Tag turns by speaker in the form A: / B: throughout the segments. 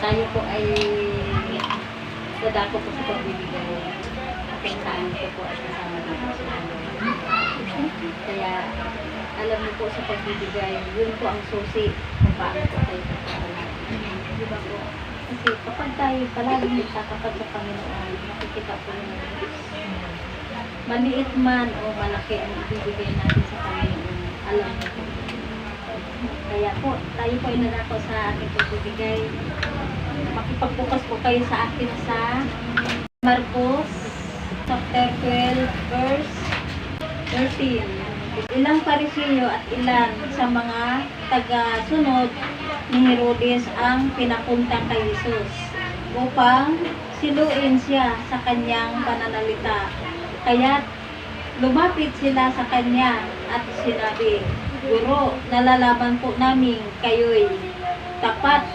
A: tayo po ay dadako po sa pagbibigay. Kung saan ko po ay kasama dito sa ano. Kaya alam niyo po sa pagbibigay, yun po ang susi kung paano po tayo kakaroon. Di ba po? Kasi kapag tayo palaging nagtatapat sa Panginoon, nakikita po yung maliit man o malaki ang ibibigay natin sa Panginoon, alam niyo po. Kaya po, tayo po ay nanako sa ating pagbibigay. Makipagbukas po kayo sa akin sa Marcos chapter 12 verse 13. Ilang Pariseo at ilan sa mga taga-sunod ni Herodes ang pinapunta kay Jesus upang siluin siya sa kanyang pananalita. Kaya lumapit sila sa kanya at sinabi, "Guro, nalalaman po namin kayo'y tapat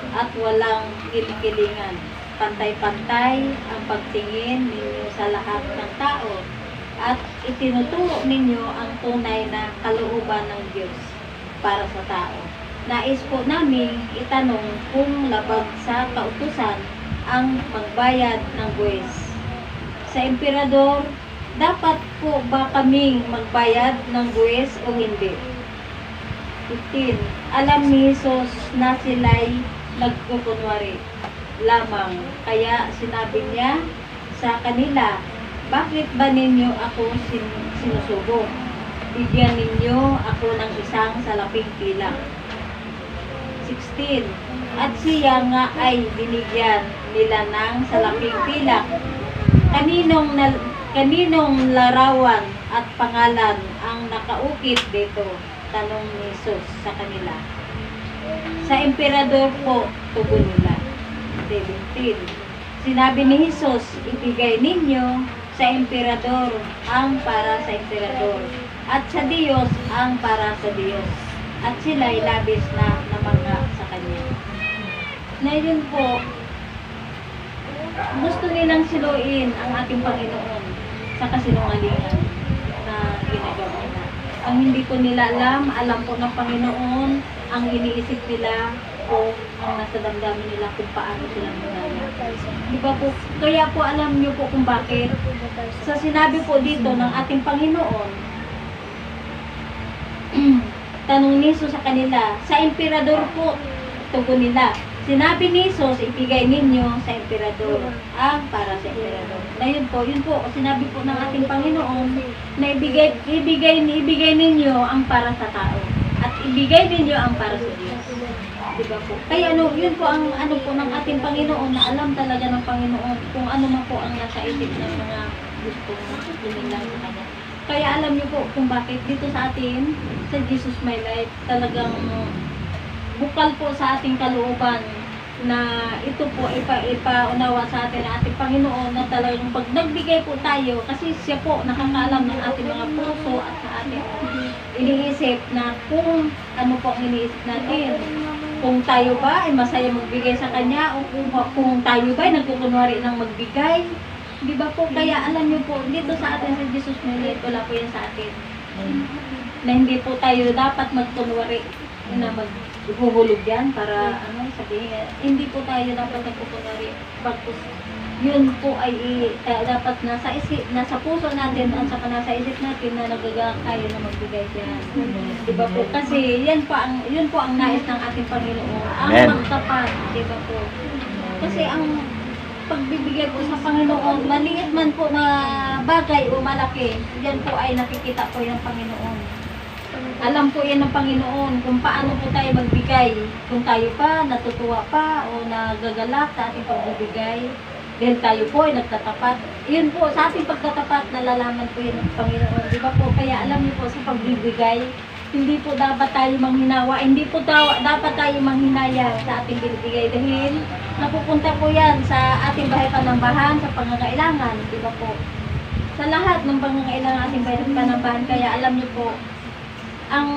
A: at walang kilikilingan. Pantay-pantay ang pagtingin ninyo sa lahat ng tao at itinuturo ninyo ang tunay na kalooban ng Diyos para sa tao. Nais po namin itanong kung labag sa kautusan ang magbayad ng buwis. Sa emperador, dapat po ba kaming magbayad ng buwis o hindi?" 15. Alam ni Jesus na sila'y nagkukunwari lamang. Kaya sinabi niya sa kanila, "Bakit ba ninyo ako sinusubok? Bigyan ninyo ako ng isang salaping pilak." 16. At siya nga ay binigyan nila ng salaping pilak. Kaninong larawan at pangalan ang nakaukit dito? Tanong ni Jesus sa kanila. Sa emperador po, tugon nila. 17. Sinabi ni Jesus, ibigay ninyo sa emperador ang para sa emperador at sa Diyos ang para sa Diyos. At sila'y labis na namangha sa kanya. Ngayon po, gusto nilang siluin ang ating Panginoon sa kasinungalingan na ginagawa nila. Ang hindi po nila alam po ng Panginoon, ang iniisip nila o ang nasa damdamin nila kung paano sila manaya. Di ba po? Kaya po alam niyo po kung bakit. Sa sinabi po dito ng ating Panginoon, tanong ni Jesus sa kanila, sa emperador po, tugon nila. Sinabi ni Jesus, ibigay ninyo sa emperador ang para sa emperador. Na yun po, sinabi po ng ating Panginoon na ibigay ninyo ang para sa tao at ibigay ninyo ang para sa Diyos. Diba po? Kaya yun po ang po ng ating Panginoon na alam talaga ng Panginoon kung ano man po ang nasa isip ng mga gustong lumilang sa Kanya. Kaya alam niyo po kung bakit dito sa atin, sa Jesus My Life, talagang bukal po sa ating kalooban na ito po ipaunawa sa atin ng ating Panginoon na talagang pag nagbigay po tayo, kasi siya po nakakaalam ng ating mga puso at sa ating iniisip na kung ano po ang iniisip natin. Kung tayo ba ay masaya magbigay sa Kanya o kung tayo ba ay nagkukunwari ng magbigay. Di ba po? Kaya alam niyo po, dito sa atin sa Jesus My Life, wala po yan sa atin. Na hindi po tayo dapat magkunwari na maghuhulog yan para sabihin, hindi po tayo dapat nagkukunwari. Bagkus yun po ay dapat nasa puso natin at saka nasa isip natin na nagagawa tayo na magbigay yan. Diba po? Kasi yun po ang nais ng ating Panginoon. Ang magtapat, diba po? Kasi ang pagbibigay po sa Panginoon, maliit man po na bagay o malaki, yan po ay nakikita po yung Panginoon. Alam po yan ng Panginoon kung paano po tayo magbigay. Kung tayo pa natutuwa pa o nagagalak sa ating pagbibigay, dahil tayo po ay nagtatapat. Yun po, sa ating pagtatapat, nalalaman po yun ng Panginoon. Di ba po? Kaya alam niyo po sa pagbibigay, hindi po dapat tayo manghinawa, hindi po dapat tayo manghinaya sa ating binibigay. Dahil napupunta po yan sa ating bahay panambahan, sa pangangailangan. Di ba po? Sa lahat ng pangangailangan ating bahay panambahan. Kaya alam niyo po, ang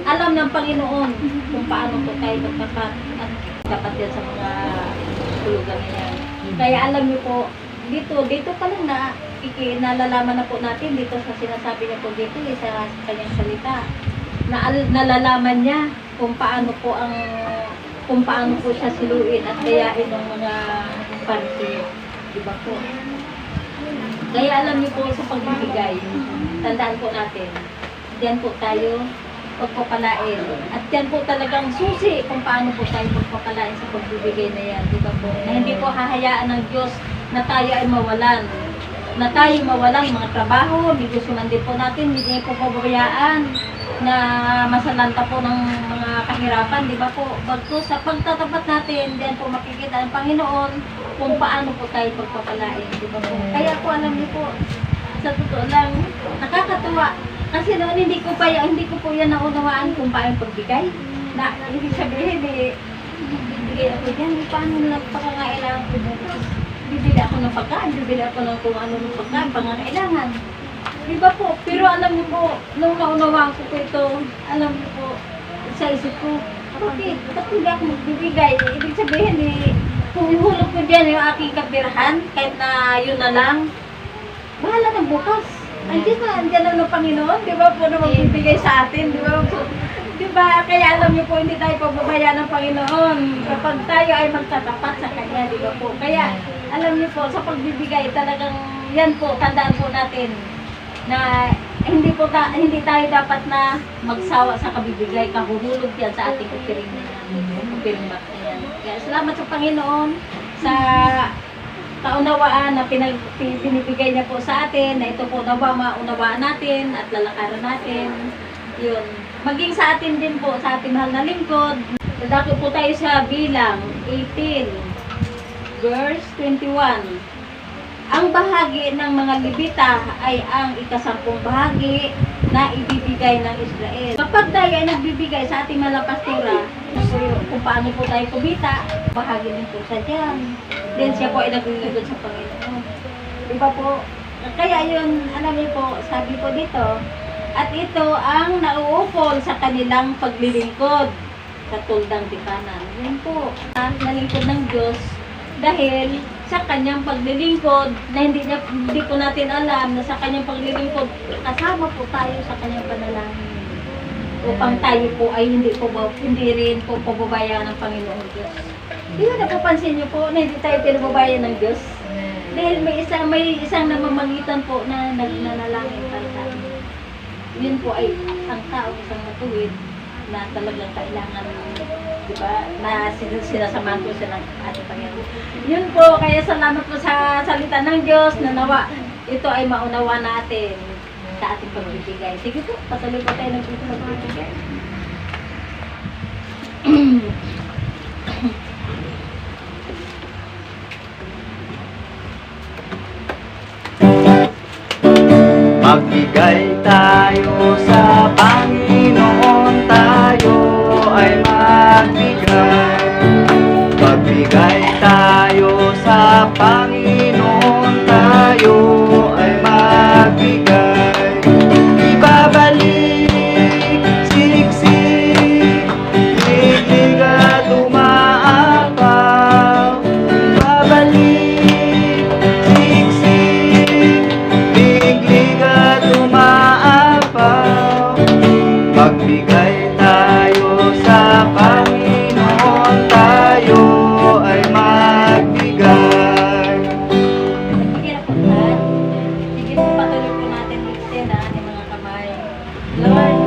A: alam ng Panginoon kung paano po tayo magtapat at dapat yan sa mga tulugan na yan. Kaya alam niyo po, dito pa lang nalalaman na po natin dito sa sinasabi niya po dito sa kanyang salita. Nalalaman niya kung paano po ang kung paano po siya siluin at kayain ng mga Parisiyo. Diba po? Kaya alam niyo po sa pagbibigay, tandaan po natin, diyan po tayo pagpapalain. At yan po talagang susi kung paano po tayo pagpapalain sa pagbibigay na yan. Diba po? Na hindi po hahayaan ng Diyos na tayo ay mawalan. Na tayo mawalan mga trabaho, negosyo man din po natin, hindi niya po pabayaan na masalanta po ng mga kahirapan, di ba po? Bagto sa pagtatapat natin, diyan po makikita ng Panginoon kung paano po tayo pagpapalain, di ba po? Kaya po alam niyo po, sa totoo lang, nakakatuwa. Kasi noon hindi ko po yan naunawaan kung paano pagbigay. Na, ibig sabihin bibigay ako dyan, paano na pangangailangan ko bukas? Bibili ako ng pagkain, bibili ako ng kung ano ng pagkain, pangangailangan. Diba po? Pero alam niyo po, nung naunawaan ko po ito, alam niyo po, sa isip ko, bakit? Ba't hindi ako magbibigay? Ibig sabihin kung ihulog ko dyan yung aking kapirahan, kahit na yun na lang, bahala ng bukas. Andiyan na, andiyan na ng Panginoon, di ba po, na magbibigay sa atin, di ba po? Di ba? Kaya alam niyo po, hindi tayo pagbabaya ng Panginoon kapag tayo ay magtatapat sa Kanya, di ba po? Kaya, alam niyo po, sa pagbibigay, talagang yan po, tandaan po natin, na hindi tayo dapat na magsawa sa kabibigay, kahuhulog yan sa ating kupiring na yan, kupiring mat na yan. Kaya salamat sa Panginoon sa kaunawaan na binibigay niya po sa atin, na ito po nawa maunawaan natin at lalakaran natin. Yun. Maging sa atin din po, sa ating mahal na lingkod. Dadako po tayo sa bilang 18, verse 21. Ang bahagi ng mga Levita ay ang ikasampung bahagi na ibibigay ng Israel. Kapag tayo ay nagbibigay sa ating malapastura, kung paano po tayo kumita, bahagi din po sa dyan. Then siya po ay naglilingkod sa Panginoon. Diba po? Kaya yun, alam niyo po, sabi po dito, at ito ang nauupol sa kanilang paglilingkod sa tuldang tipanan. Yan po, ang nalingkod ng Diyos dahil sa kanyang paglilingkod na hindi po natin alam na sa kanyang paglilingkod kasama po tayo sa kanyang panalangin upang tayo po ay hindi rin po pababayaan ng Panginoon Diyos. Di ba napapansin niyo po na hindi tayo pinababayaan ng Diyos? Dahil may isang namamagitan po na nagnanalangin para sa atin. Yun po ay ang tao isang matuwid na talagang kailangan, di ba, na sinasamahan ko siya ng ating Panginoon. Yun po, kaya salamat po sa salita ng Diyos na nawa ito ay maunawa natin sa ating pagbibigay. Sige po, patuloy po tayo ng pagbibigay.
B: Magbigay tayo sa Panginoon, tayo ay magbigay. Magbigay tayo sa Panginoon, tayo ay magbigay. Ibabalik, siksik, liglig at umaapaw. Ibabalik, siksik, liglig at umaapaw. Magbigay tayo sa Panginoon, tayo ay magbigay.
A: Sige na po lahat. Sige po, patuloy po natin extend ang ating mga kamay. Lord,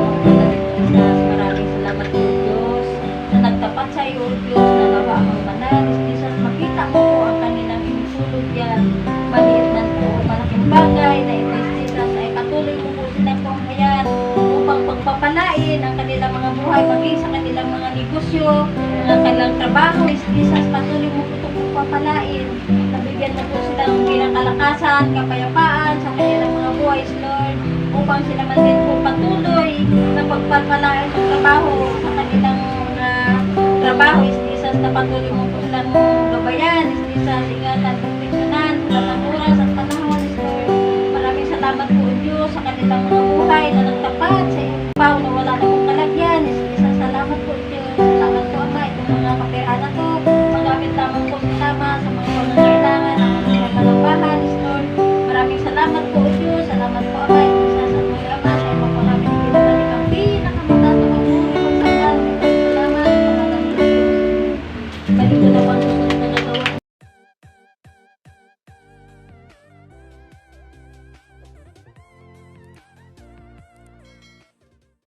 A: maraming salamat po Diyos na nagtapat sa iyo, Diyos, na nawa ang manalis, Jesus, makita mo po ang kanilang inisulog yan. Maliit man po, malaking bagay na ito, Jesus, ay patuloy mo po silang pamahayan upang pagpapalain ang kanilang mga buhay, maging sa kanilang mga negosyo, ang kanilang trabaho, Jesus, patuloy mo po itong pagpapalain. Nabigyan mo po silang bilang kalakasan, kapayapaan sa kanilang mga buhay, Lord, upang sila man din po patuloy na pagpapalain ng trabaho sa kanilang mga trabaho, Jesus, na patuloy mo po silang gabayan, Jesus, ingatan, proteksyonan, sa oras at panahon, Lord. Maraming salamat po, Diyos, sa kanilang mga buhay na nagtapat sa iyong pao na wala na pong kalagyan, Jesus, salamat po, Diyos. Salamat po, Ama, itong mga kaperahan na to, magamit lamang po si Tama sa mga pangangailangan ng mga kalambahan, Lord. Maraming salamat po, Diyos. Salamat po, Ama, Jesus, at mga Ama, sa iyo po namin pinabalik ang pinakamataas na magpuri, magsasal, salamat, pangalan ni Jesus. Balik ko